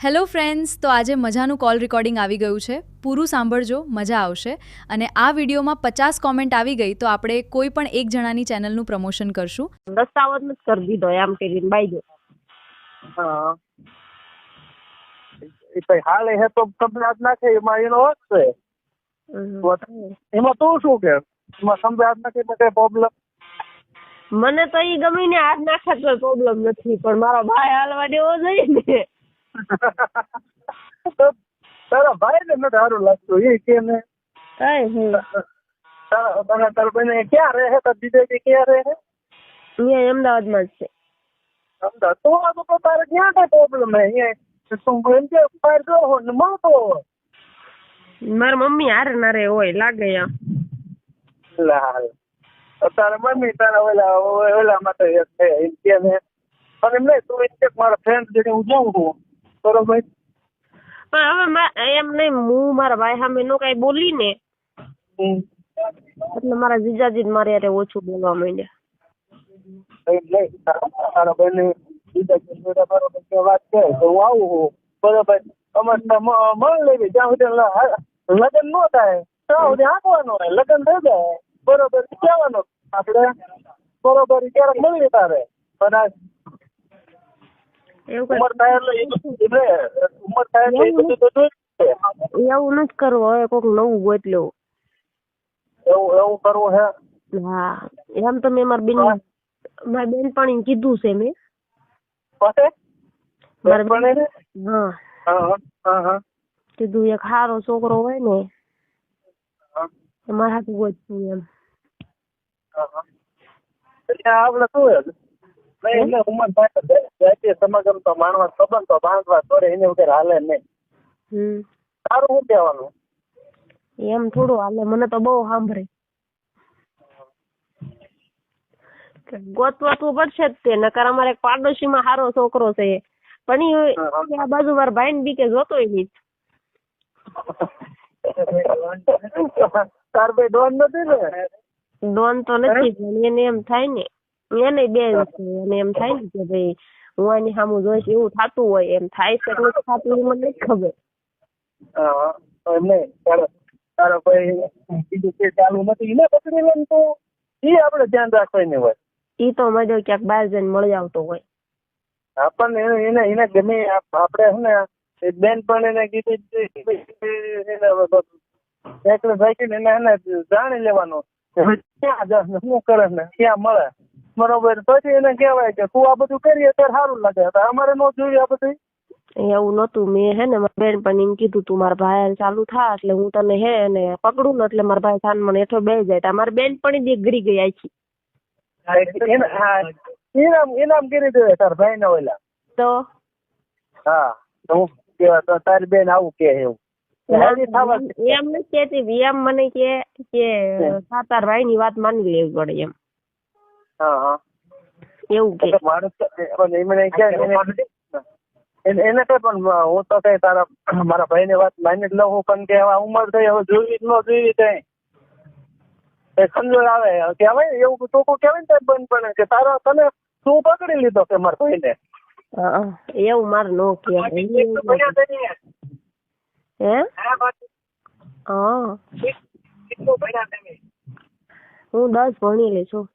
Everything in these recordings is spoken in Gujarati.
હેલો ફ્રેન્ડ્સ, તો આજે મજાનું કોલ રેકોર્ડિંગ આવી ગયું છે. પૂરું સાંભળજો, મજા આવશે. અને આ વિડીયોમાં 50 કોમેન્ટ આવી ગઈ તો આપણે કોઈ પણ એક જણાની ચેનલનું પ્રમોશન કરશું. દસ્તાવેજ નથી કરી દીધો એમ કરીને બાઈ ગયો. હા એ કઈ હાલે હે તો સંભળાત નાખે એમાં એનો હક છે. એમાં તું શું કે એમાં સંભળાત નાખે એટલે કઈ પ્રોબ્લેમ? મને તો ઈ ગમે ને હાથ નાખે તો પ્રોબ્લેમ નથી, પણ મારો ભાઈ હાલવા દેવો જોઈએ ને. તારા ભાઈ ને નથી સારું લાગતું એ કે ને તારા બેન ક્યાં રહે તાર દીદી ક્યાં રહે? અહીંયા અમદાવાદમાં જ છે. અમદાવાદ તો આ તો તારે ક્યાં કઈ પ્રોબ્લેમ હે? અહીંયા તું એમ કે બહાર જો હો ને મળતો હોય. મારા મમ્મી હારે ના રે હોય લાગે એમ. તારા મમ્મી તારા ઓલા માટે એમ કે ને અને એમ નહીં તું એમ કે મારા ફ્રેન્ડ જોડે હું જાઉં છું બરોબર, પણ હવે એમ નહીં, હું મારા ભાઈ સામે નો કઈ બોલી ને એટલે મારા જીજાજી મારે યારે ઓછું બોલવા માંડ્યા. તારા બેન બરોબર વાત કરે તો હું આવું છું બરોબર. અમારે મન લેવી જ્યાં સુધી લગ્ન ન થાય ત્યાં સુધી આંકવાનો હોય, લગ્ન થઈ જાય બરોબર કહેવાનું આપણે બરોબર ક્યારેક મળીએ તારે. પણ ઉમર થાય એટલે ઉમર થાય એટલે બધું તો જોઈ એવું નથી કરવું, હવે કોઈક નવું ગોત લેવું. એવું કરવું હે? હા, એમ તો મેં મારી બેનપણીને કીધું છે મેં. હા કીધું એક સારો છોકરો હોય ને મારા હાથું ગોતવું એમ. આપડે શું એટલે ઉમર થાય સમાગમ તો માણવા સંબંધ તો બાંધવા તોરે એને વગર હાલે નહીં. તારું શું કહેવાનું? એમ થોડું હાલે, મને તો બહુ સાંભળે. ગોતવા તો પડશે જ તે, નકર અમારે એક પાડોશીમાં સારો છોકરો છે પણ આ બાજુ મારા ભાઈ ને બીકે જોતોય નહીં. તાર ભાઈ ડોન નથી ને? ડોન તો નથી, પણ એને એમ થાય ને, એને બેન છે, એને એમ થાય ને કે ભાઈ હું આની સામું જોઈશ, એવું થતું હોય. એમ થાય છે કે નથી થતું એ મને નથી ખબર. તારો ભાઈ કીધું કે ચાલુ નથી ને પકડી લે તો એ આપડે ધ્યાન રાખવાની હોય. ઈ તો મજો ક્યાંક બહાર જઈને મળી આવતો હોય. આપણને એને ગમે આપડે છે ને બેન પણ એને કીધું એને જાણી લેવાનું ક્યાં શું કરે ને ક્યાં મળે બરોબર. પછી એને કહેવાય કે તું આ બધું કરીએ ત્યારે સારું લાગે, અમારે ન જોઈએ આ બધું. એવું નતું, મેં હે ને મારા બેનપણીને કીધું તું મારા ભાઈ ચાલુ થા એટલે હું તને હે ને પકડું ને એટલે મારા ભાઈ થાન મને હેઠો બેસી જાય. તમારી બેનપણી બી ગરી ગઈ આખી. ઇનામ કરી દે તાર ભાઈ ને ઓલા તો હા હું કેવા તારી બેન આવું કે એવું એમ નથી કેતી, એમ મને કે તાર ભાઈ ની વાત માની લેવી પડે એમ. એવું કે એને કઈ પણ હું તો કઈ તારા મારા ભાઈ ની વાત માની જ લઉં પણ કે હવે ઉંમર થઈ હવે જોઈ ન જોઈ કઈ સમજણ આવે કહેવાય એવું ટોકું કહેવાય ને બંધ પણ કે તારા તને તું પકડી લીધો કે મારા ભાઈ ને. એવું મારે નો કહેવાય. હું 10 ભણેલી છું.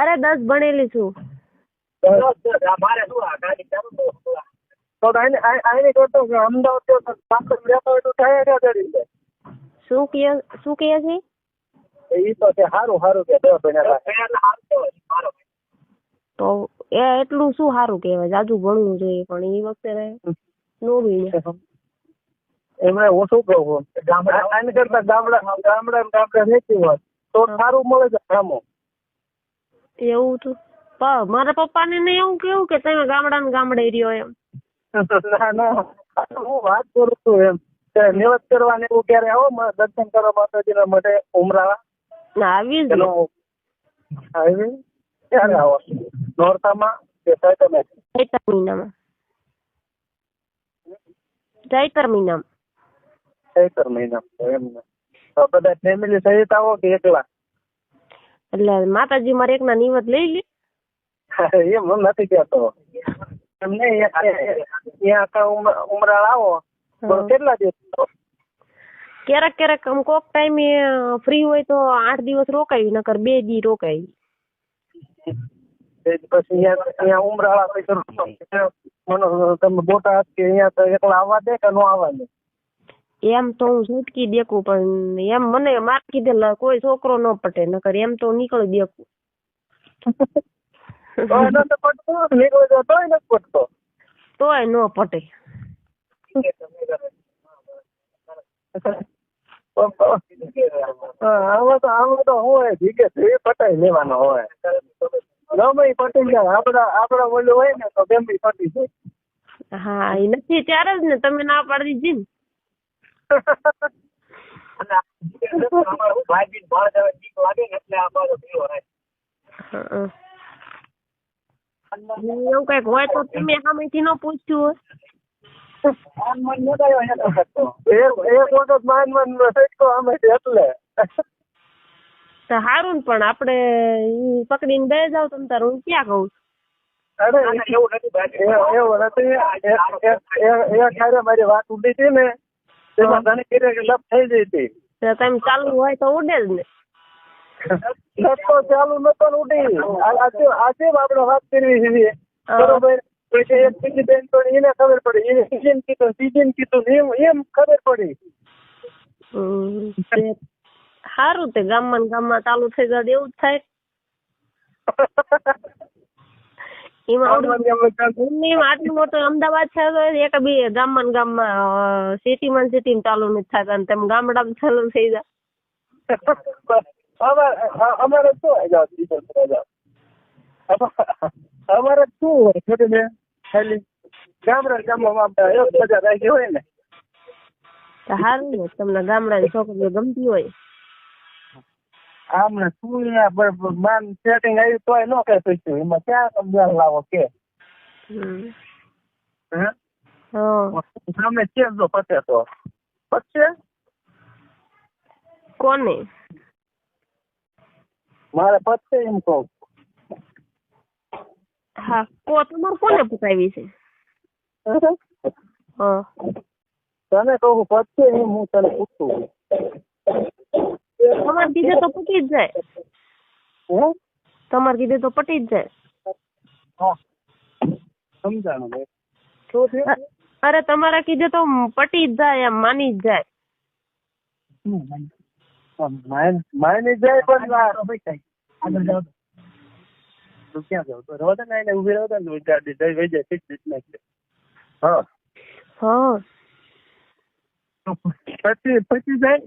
અરે 10 ભણેલી છું. શું કહે છે? એ તો સારું સારું કે તો એ એટલું શું સારું કહેવાય, જાજુ ભણવું જોઈએ પણ એ વખતે નો ભણ્યા. એમણે ઓછું કહું આને કરતા ગામડા રહેતી હોય તો સારું મળે છે કામો. એવું હતું મારા પપ્પા ને એવું કેવું કે તમે ગામડે રહ્યો એમ. ના હું વાત કરું છું એમ નિવત કરવાને એવું ક્યારે આવો દર્શન કરવા માતાજીના માટે ઉમરાવા આવી જ ક્યારે આવો? નોરતામાં કે ચૈત્ર મહિનામાં? ચૈત્ર મહિનામાં એમ તો બધા ફેમિલી સહિત આવો કે એકલા? એટલે માતાજી મારે એકના નિવત લઈ લે. એમ નથી કહેતો. એમ નહીં, ત્યાં ઉમરાળ આવો તો કેટલા દિવસ? ક્યારેક ક્યારેક આમ કોક ટાઈમે ફ્રી હોય તો 8 દિવસ રોકાય, નકર 2 દી રોકાય. પછી અહીંયા ઉમરાળા પછી તમે બોટાદ કે અહીંયા તો એકલા આવવા દે કે ન આવવા દે? એમ તો હું છૂટકી દેખું, પણ એમ મને માર કીધેલા કોઈ છોકરો ન પટે, નકર એમ તો નીકળી દેખું. તોય નથી પડતો, નીકળી જાય તોય નથી પડતો. તોય ન પટે. આમાં તો હોય જીગે એ પટાઈ લેવાનો હોય. ગમે પટી જાય, આપડા ઓલું હોય ને તો ગમે પટી જાય. હા, એ નથી ત્યારે જ ને તમે ના પાડી દીધી ને. એવું કઈક હોય તો તમે સામેથી ન પૂછ્યું હોય. એક વખત માન સટકો આમાંથી એટલે તો સારું ને, પણ આપડે ઈ પકડીને બે જાવ તમ તાર, હું ક્યાં કઉ. અરે એવું નથી. એક હારે મારી વાત ઉડી હતી ને, તેમાં તને કીધું કે લપ થઈ જઈ હતી. તમે ચાલુ હોય તો ઉડે જ ને. તો ચાલુ નતો ઉડી. આજે આપડે વાત કરવી છે બરોબર. પછી એક બીજી બેન પણ એને ખબર પડી, એને સીઝન કીધું એમ ખબર પડી. સારું, તે ગામમાં ચાલુ થઈ જાય એવું જ થાય. એમાં આટલું મોટું અમદાવાદ છે તો એક બે ગામમાં સિટીમાં ચાલુ નથી થતા, અને તેમ ગામડામાં ચાલુ થઈ જાય. અમારે શું અમારે શું હોય છોટી બેન, ખાલી ગામમાં બધા રાખી હોય ને. સારું ને, તમને ગામડાની છોકરીઓ ગમતી હોય. આમને શું માન સેટિંગ આવ્યું તોય ન કઈ પૂછ્યું, એમાં ક્યાં સમજણ લાવો કે સામે ચેક જો પતે તો પતશે. કોને મારે પતશે એમ કહું. હા, તમારે કોને પતાવી છે? તને કહું પતશે એમ હું તને પૂછું. તમારે કીધે તો પટી જ જાય. તમારે કીધે તો પટી જ જાય. સમજાણું ભાઈ શું છે? અરે તમારા કીધે તો પટી જ જાય, એમ માની જ જાય. માની જાય પણ ક્યાં જાવ તો રવા દે ને, એને ઉભી રહો ને ગાડી જઈ વઈ જાય. હા હા, પછી જાય.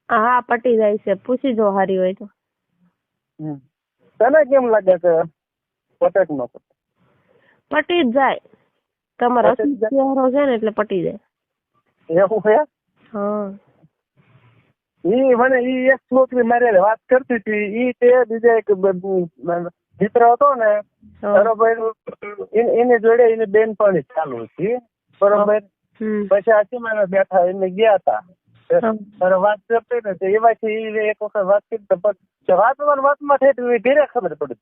હા પટી જાય છે, પૂછી જો હારી હોય તો. તને કેમ લાગે છે પટેક નો? પટી જ જાય. તમારા ચહેરો છે ને એટલે પટી જાય. એવું છે? હા. મને એક છોકરી મારે વાત કરતી હતી, ઈ તે બીજા એક મિત્ર હતો ને બરોબર, એની જોડે એની બેન પણ ચાલુ હતી બરોબર. પછી આચીમાં બેઠા એને ગયા હતા વાત કરતી ને, એમાંથી એક વખત વાત કરી તો વાતમાં થઈ ઘરે ખબર પડી.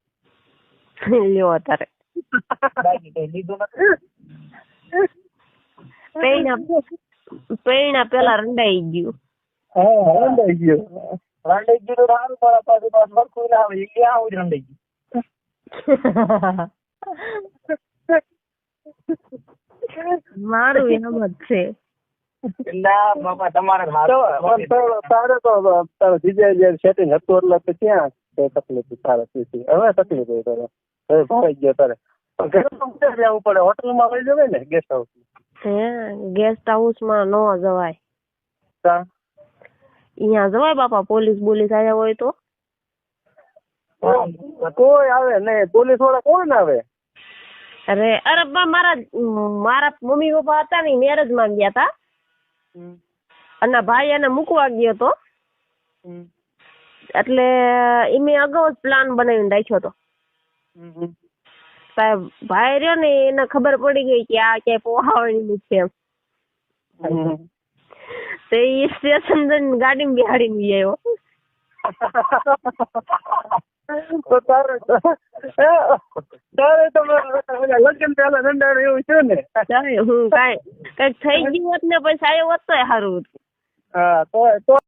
લ્યો તારે પૈણા પેલા રંડાઈ ગયું. હા, રંડાઈ ગયું. રંડાઈ ગયું સારું, મારા પાસે સરખું ના આવે, ક્યાં આવું રંડાઈ ગયું. મારું એમ જ છે. તારે તો તારે જીજા સેટિંગ હતું એટલે ક્યાં તકલીફ તારે હવે તકલીફ હોય તારે હવે ભરાઈ ગયો તારે. જવું પડે, હોટલમાં લઈ જવાય ને ગેસ્ટ હાઉસ? ગેસ્ટ હાઉસ માં ન જવાય. અહીંયા જવાય બાપા, પોલીસ આવ્યા હોય તો. કોઈ આવે નહીં, પોલીસ વાળા કોણ આવે? અરે મારા મમ્મી પપ્પા હતા ને મેરેજ માં ગયા હતા, અને ભાઈ એને મૂકવા ગયો હતો, એટલે એમે અગાઉ જ પ્લાન બનાવીને રાખ્યો હતો. સાહેબ ભાઈ રહ્યો ને એને ખબર પડી ગઈ કે આ ક્યાંય પોહાવાની છે એમ, તો એ સ્ટેશન ગાડી બેહાડીને આવ્યો. તો તારે તમારે લગ્ન પેલા નંદાણું એવું છે ને? તારે હું કઈક થઈ ગયું હોત ને પછી આવ્યો હોત તોય સારું હતું. હા તો